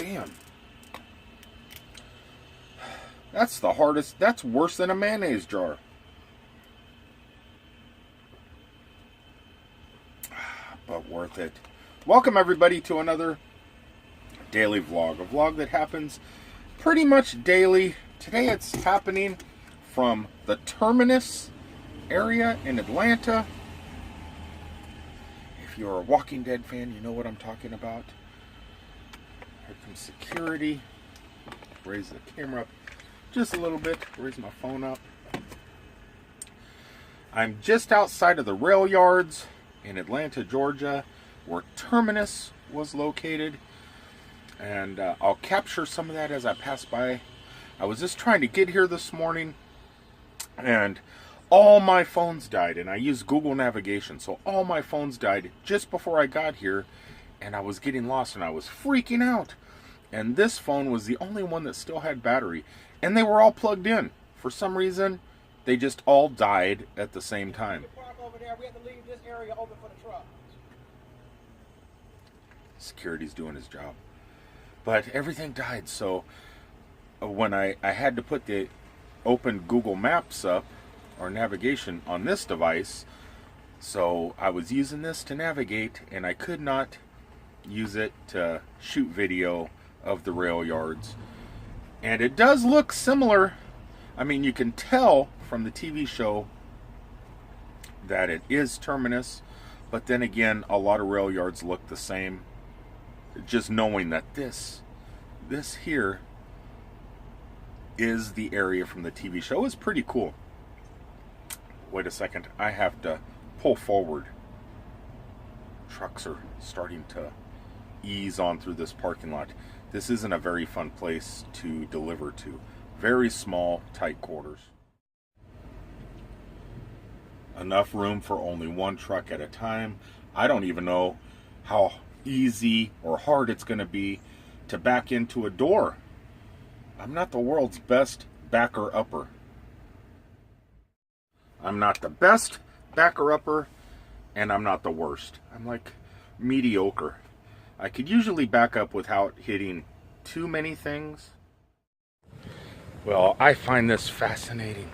damn. That's the hardest. That's worse than a mayonnaise jar. But worth it. Welcome everybody to another daily vlog. A vlog that happens pretty much daily. Today it's happening from the Terminus area in Atlanta. If you're a Walking Dead fan, you know what I'm talking about. Here comes security. Raise the camera up just a little bit. Raise my phone up. I'm just outside of the rail yards in Atlanta, Georgia, where Terminus was located. And I'll capture some of that as I pass by. I was just trying to get here this morning, and all my phones died, and I use Google navigation, so all my phones died just before I got here, and I was getting lost, and I was freaking out. And this phone was the only one that still had battery, and they were all plugged in. For some reason, they just all died at the same time. Over there. We have to leave this area open for the truck. Security's doing his job. But everything died, so when I had to put the open Google Maps up, or navigation, on this device, so I was using this to navigate, and I could not use it to shoot video of the rail yards. And it does look similar. I mean, you can tell from the TV show that it is Terminus, but then again, a lot of rail yards look the same. Just knowing that this here is the area from the TV show is pretty cool. Wait a second, I have to pull forward. Trucks are starting to ease on through this parking lot. This isn't a very fun place to deliver to. Very small, tight quarters. Enough room for only one truck at a time. I don't even know how easy or hard it's going to be to back into a door. I'm not the world's best backer-upper. I'm not the best backer-upper, and I'm not the worst. I'm like mediocre. I could usually back up without hitting too many things. Well, I find this fascinating.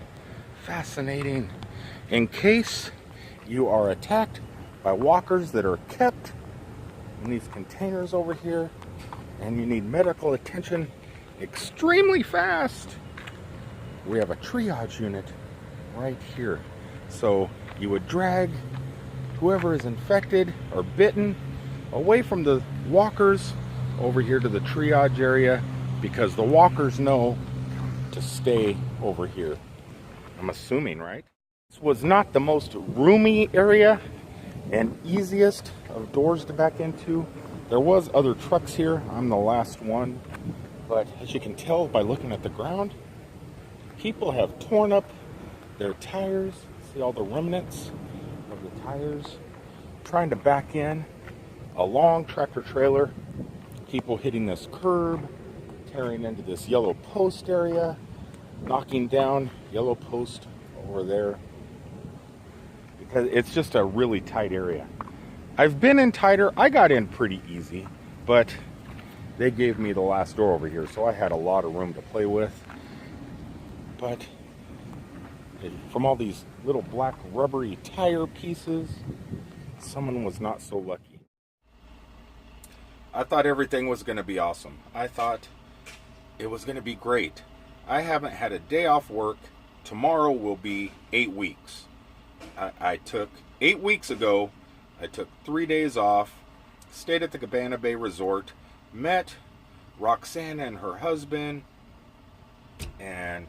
Fascinating. In case you are attacked by walkers that are kept in these containers over here, and you need medical attention extremely fast, we have a triage unit right here. So you would drag whoever is infected or bitten away from the walkers over here to the triage area, because the walkers know to stay over here. I'm assuming, right? This was not the most roomy area and easiest of doors to back into. There was other trucks here. I'm the last one. But as you can tell by looking at the ground, people have torn up their tires. See all the remnants of the tires. Trying to back in a long tractor trailer. People hitting this curb, tearing into this yellow post area, knocking down yellow post over there. Because it's just a really tight area. I've been in tighter. I got in pretty easy, but they gave me the last door over here, so I had a lot of room to play with. But from all these little black rubbery tire pieces, someone was not so lucky. I thought everything was going to be awesome. I thought it was going to be great. I haven't had a day off work. Tomorrow will be 8 weeks. I took 8 weeks ago, I took 3 days off, stayed at the Cabana Bay Resort, met Roxanne and her husband, and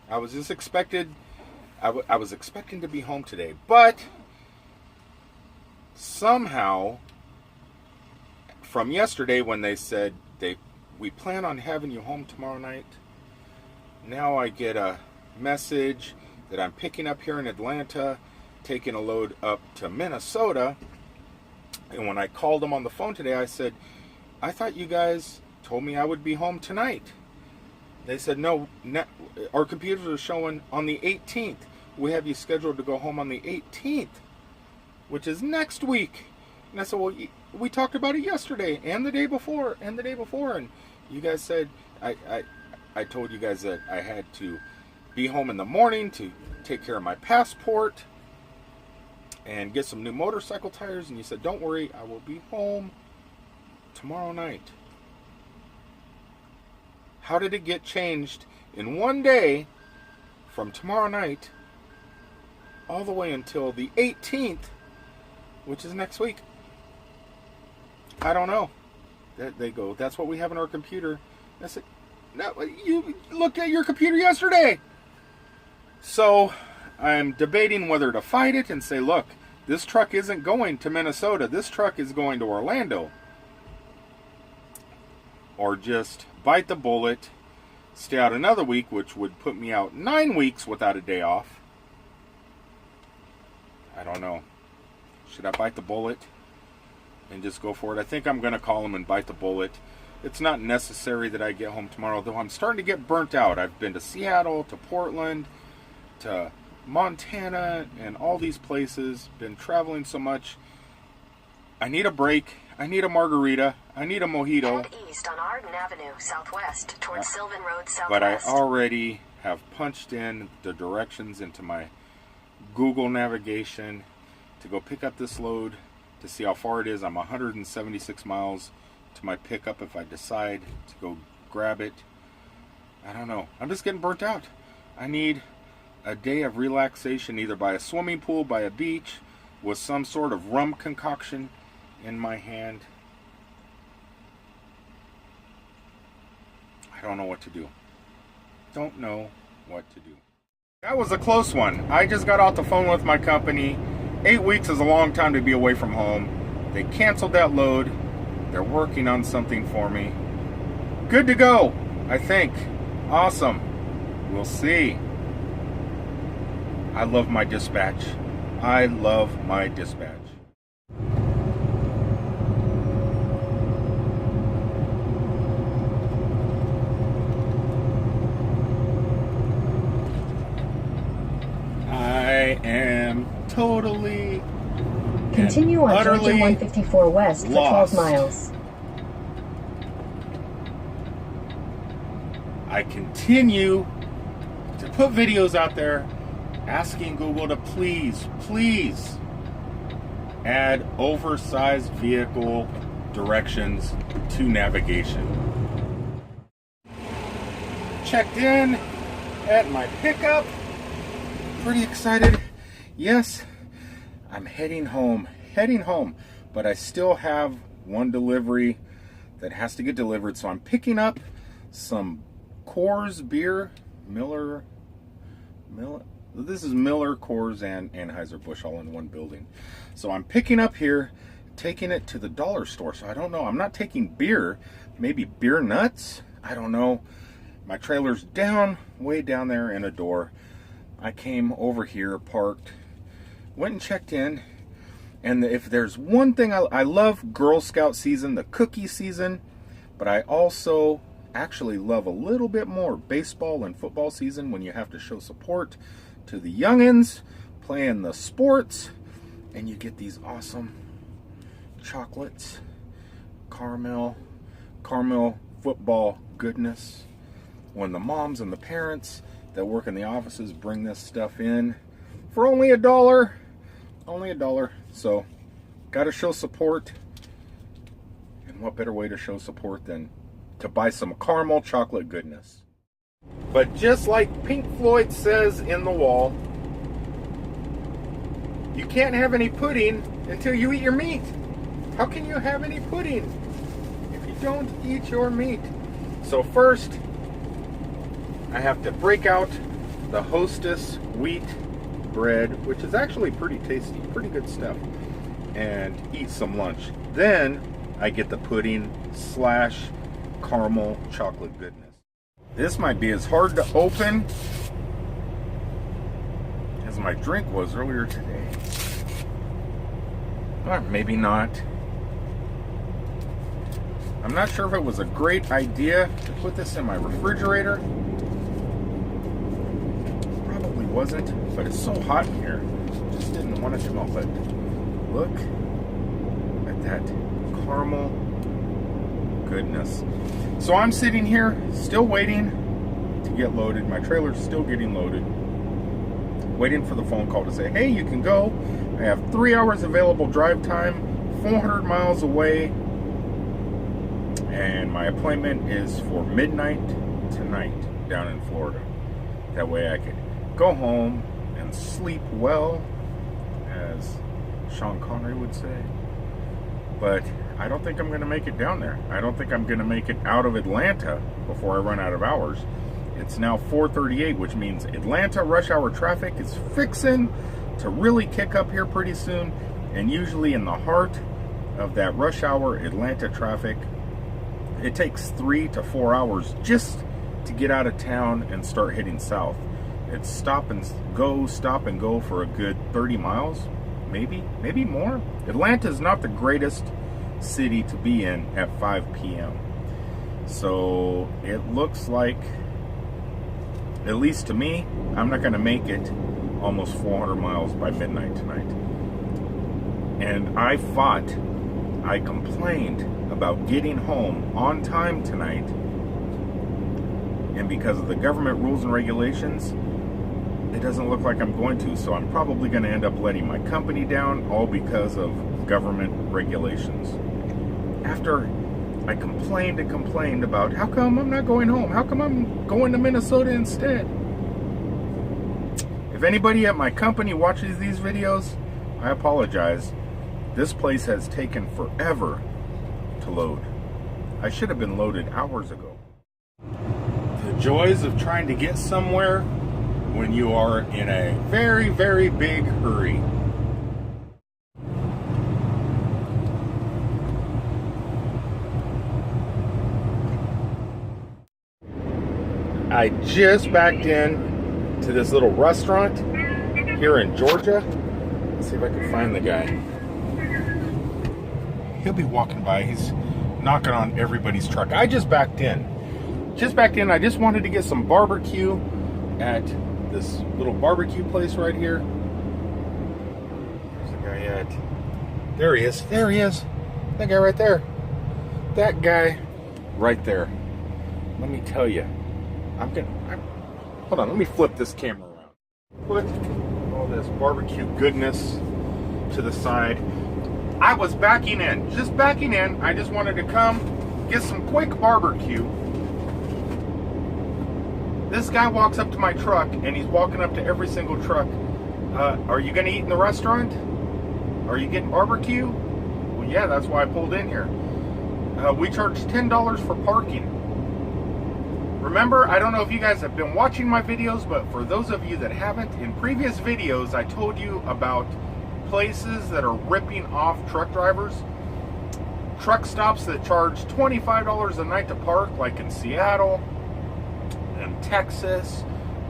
I was just expected, I was expecting to be home today, but somehow from yesterday when they said we plan on having you home tomorrow night, now I get a message that I'm picking up here in Atlanta, taking a load up to Minnesota. And when I called them on the phone today, I said, I thought you guys told me I would be home tonight. They said, no, our computers are showing on the 18th. We have you scheduled to go home on the 18th, which is next week. And I said, well, We talked about it yesterday and the day before and the day before, and you guys said I told you guys that I had to be home in the morning to take care of my passport and get some new motorcycle tires, and you said, don't worry, I will be home tomorrow night. How did it get changed in one day from tomorrow night all the way until the 18th, which is next week? I don't know. They go, that's what we have in our computer. I said, no, you looked at your computer yesterday. So I'm debating whether to fight it and say, look, this truck isn't going to Minnesota. This truck is going to Orlando. Or just bite the bullet, stay out another week, which would put me out 9 weeks without a day off. I don't know. Should I bite the bullet and just go for it? I think I'm going to call him and bite the bullet. It's not necessary that I get home tomorrow, though I'm starting to get burnt out. I've been to Seattle, to Portland, to Montana, and all these places. Been traveling so much. I need a break. I need a margarita. I need a mojito. Head east on Arden Avenue, southwest, towards Sylvan Road, southwest. But I already have punched in the directions into my Google navigation to go pick up this load to see how far it is. I'm 176 miles to my pickup if I decide to go grab it. I don't know. I'm just getting burnt out. I need a day of relaxation, either by a swimming pool, by a beach, with some sort of rum concoction in my hand. I don't know what to do. Don't know what to do. That was a close one. I just got off the phone with my company. 8 weeks is a long time to be away from home. They canceled that load. They're working on something for me. Good to go, I think. Awesome. We'll see. I love my dispatch. I love my dispatch. I am totally continue on Georgia 154 West for 12 miles. I continue to put videos out there asking Google to please add oversized vehicle directions to navigation. Checked in at my pickup. Pretty excited. Yes, I'm heading home, but I still have one delivery that has to get delivered, so I'm picking up some Coors beer, Miller, this is Miller, Coors, and Anheuser-Busch all in one building. So I'm picking up here, taking it to the dollar store. So I don't know, I'm not taking beer, maybe beer nuts, I don't know. My trailer's down, way down there in a door. I came over here, parked, went and checked in, and if there's one thing, I love Girl Scout season, the cookie season, but I also actually love a little bit more baseball and football season when you have to show support to the youngins playing the sports, and you get these awesome chocolates, caramel football goodness. When the moms and the parents that work in the offices bring this stuff in for only $1. Only $1. So, gotta show support. And what better way to show support than to buy some caramel chocolate goodness? But just like Pink Floyd says in The Wall, you can't have any pudding until you eat your meat. How can you have any pudding if you don't eat your meat? So first, I have to break out the Hostess wheat bread, which is actually pretty tasty, pretty good stuff, and eat some lunch. Then I get the pudding / caramel chocolate goodness. This might be as hard to open as my drink was earlier today. Or maybe not. I'm not sure if it was a great idea to put this in my refrigerator. Wasn't, but it's so hot in here. Just didn't want it to melt. But look at that caramel goodness. So I'm sitting here still waiting to get loaded. My trailer's still getting loaded. Waiting for the phone call to say, hey, you can go. I have 3 hours available drive time, 400 miles away, and my appointment is for midnight tonight down in Florida. That way I could go home and sleep well, as Sean Connery would say. But I don't think I'm going to make it down there. I don't think I'm going to make it out of Atlanta before I run out of hours. It's now 4:38, which means Atlanta rush hour traffic is fixing to really kick up here pretty soon. And usually in the heart of that rush hour Atlanta traffic, it takes 3 to 4 hours just to get out of town and start heading south. It's stop and go for a good 30 miles, maybe more. Atlanta is not the greatest city to be in at 5 p.m. So it looks like, at least to me, I'm not going to make it almost 400 miles by midnight tonight. And I complained about getting home on time tonight, and because of the government rules and regulations, it doesn't look like I'm going to. So I'm probably going to end up letting my company down, all because of government regulations. After I complained and complained about how come I'm not going home, how come I'm going to Minnesota instead. If anybody at my company watches these videos, I apologize. This place has taken forever to load. I should have been loaded hours ago. The joys of trying to get somewhere when you are in a very, very big hurry. I just backed in to this little restaurant here in Georgia. Let's see if I can find the guy. He'll be walking by. He's knocking on everybody's truck. I just backed in. I just wanted to get some barbecue at this little barbecue place right here. Where's the guy at? There he is. There he is. That guy right there. That guy right there. Let me tell you. Hold on, let me flip this camera around. Put all this barbecue goodness to the side. I was backing in, just backing in. I just wanted to come get some quick barbecue. This guy walks up to my truck, and he's walking up to every single truck. Are you going to eat in the restaurant? Are you getting barbecue? Well, yeah, that's why I pulled in here. We charge $10 for parking. Remember, I don't know if you guys have been watching my videos, but for those of you that haven't, in previous videos I told you about places that are ripping off truck drivers. Truck stops that charge $25 a night to park, like in Seattle, and Texas,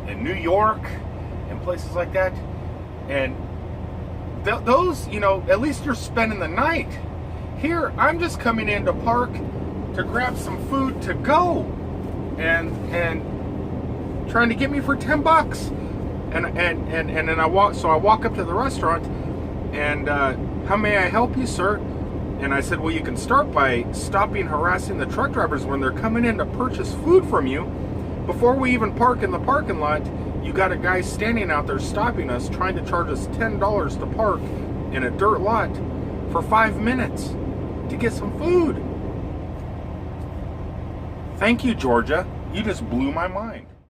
and New York, and places like that. And those, you know, at least you're spending the night. Here, I'm just coming in to park to grab some food to go. And trying to get me for $10, and then I walk up to the restaurant, and how may I help you, sir? And I said, well, you can start by stopping harassing the truck drivers when they're coming in to purchase food from you. Before we even park in the parking lot, you got a guy standing out there stopping us, trying to charge us $10 to park in a dirt lot for 5 minutes to get some food. Thank you, Georgia. You just blew my mind.